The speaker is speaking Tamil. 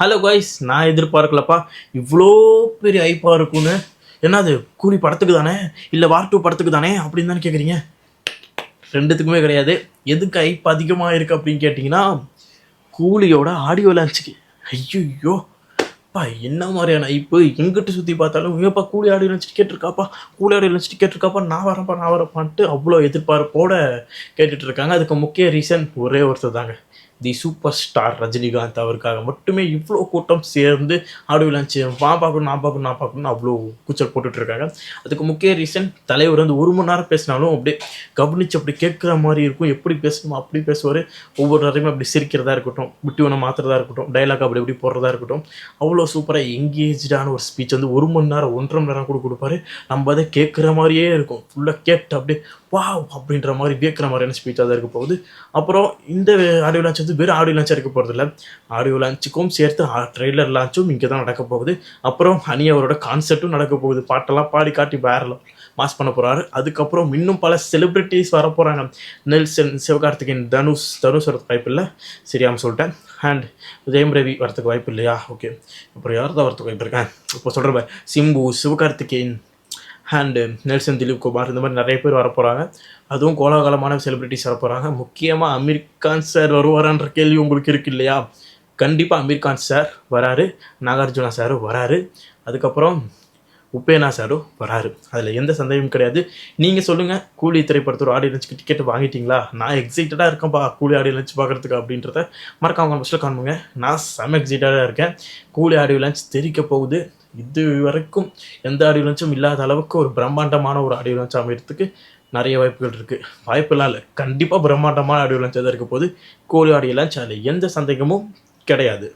ஹலோ காய்ஸ், நான் எதிர்பார்க்கலப்பா இவ்வளோ பெரிய ஐப்பாக இருக்குன்னு. என்னது கூலி படத்துக்கு தானே இல்லை வார் 2 படத்துக்கு தானே அப்படின்னு தானே கேட்குறீங்க? ரெண்டுத்துக்குமே கிடையாது. எதுக்கு ஐப் அதிகமாக இருக்குது அப்படின்னு கேட்டிங்கன்னா, கூலியோட ஆடியோ லான்ச்சுக்கு. ஐயோ பா, என்ன மாதிரியான ஐப்பு! எங்கிட்ட சுற்றி பார்த்தாலும் ஏப்பா கூலி ஆடியோ லான்ச் டிக்கெட் இருக்காப்பா, கூலி ஆடியோ லான்ச் டிக்கெட் இருக்காப்பா, நான் வரப்பான்ட்டு அவ்வளோ எதிர்பார்ப்போட கேட்டுட்டு இருக்காங்க. அதுக்கு முக்கிய ரீசன் ஒரே ஒருத்தர் தாங்க, தி சூப்பர் ஸ்டார் ரஜினிகாந்த். அவருக்காக மட்டுமே இவ்வளோ கூட்டம் சேர்ந்து ஆடியோ லான்ச்சு நான் பார்க்கணும் அவ்வளோ கூச்சல் போட்டுட்ருக்காங்க. அதுக்கு முக்கிய ரீசன், தலைவர் வந்து 1 மணி நேரம் பேசினாலும் அப்படியே கவனித்து அப்படி கேட்குற மாதிரி இருக்கும். எப்படி பேசணுமோ அப்படி பேசுவார். ஒவ்வொரு நேரமே அப்படி சிரிக்கிறதா இருக்கட்டும், விட்டு ஒன்று மாற்றுறதா இருக்கட்டும், டைலாக் அப்படி எப்படி போடுறதா இருக்கட்டும், அவ்வளோ சூப்பராக எங்கேஜான ஒரு ஸ்பீச் வந்து 1 மணி நேரம் 1.5 மணி நேரம் கூட கொடுப்பாரு. நம்ம அதை கேட்குற மாதிரியே இருக்கும். ஃபுல்லாக கேட்டு அப்படியே வாவ் அப்படின்ற மாதிரி கேட்குற மாதிரியான ஸ்பீச்சாக தான் இருக்க போகுது. அப்புறம் இந்த ஆடியோ லான்ச் வந்து வெறும் ஆடியோ லான்ச்சாக இருக்க போகிறது இல்லை, ஆடியோ லான்ச்சுக்கும் சேர்த்து ட்ரெய்லர் லான்ச்சும் இங்கே தான் நடக்க போகுது. அப்புறம் ஹனி அவரோட கான்செர்ட்டும் நடக்க போகுது. பாட்டெல்லாம் பாடி காட்டி வேறலாம் மாஸ் பண்ண போகிறாரு. அதுக்கப்புறம் இன்னும் பல செலிப்ரிட்டிஸ் வர போகிறாங்க. நெல்சன், சிவகார்த்திகேயன், தனுஷ் வரதுக்கு வாய்ப்பு இல்லை, சரியாமல் சொல்லிட்டேன். அண்ட் ஜெயம் ரவி வரத்துக்கு வாய்ப்பு இல்லையா? ஓகே, அப்புறம் யார் தான் வரத்துக்கு வாய்ப்பு இருக்கேன் இப்போ சொல்கிறேன். சிம்பு, சிவகார்த்திகேயன் அண்டு நெல்சன், திலீப் குமார், இந்த மாதிரி நிறைய பேர் வர போகிறாங்க. அதுவும் கோலாகலமான செலிப்ரிட்டிஸ் வர போகிறாங்க. முக்கியமாக அமீர் கான் சார் வருவாரான்ற கேள்வி உங்களுக்கு இருக்கு இல்லையா? கண்டிப்பாக அமீர் கான் சார் வராரு, நாகார்ஜுனா சாரும் வராரு, அதுக்கப்புறம் உபேனா சாரும் வராரு. அதில் எந்த சந்தேகமும் கிடையாது. நீங்கள் சொல்லுங்கள், கூலி திரைப்படத்தோட ஆடியோ லான்ச்சுக்கு டிக்கெட் வாங்கிட்டீங்களா? நான் எக்ஸைட்டடாக இருக்கேன்ப்பா கூலி ஆடியோ லான்ச் பார்க்குறதுக்கு அப்படின்றத மறக்காம ஃபஸ்ட்டில் காணுங்க. நான் செம எக்ஸைட்டடாக இருக்கேன். கூலி ஆடியோ லான்ச் தெரிவிக்க போகுது. இது வரைக்கும் எந்த ஆடியோ லான்ச்சும் இல்லாத அளவுக்கு ஒரு பிரம்மாண்டமான ஒரு ஆடியோ லான்ச் அமைகிறதுக்கு நிறைய வாய்ப்புகள் இருக்குது. வாய்ப்பெல்லாம் இல்லை, கண்டிப்பாக பிரம்மாண்டமான ஆடியோ லான்ச் தான் இருக்க போகுது. கூலி ஆடியோ லான்ச், அதில் எந்த சந்தேகமும் கிடையாது.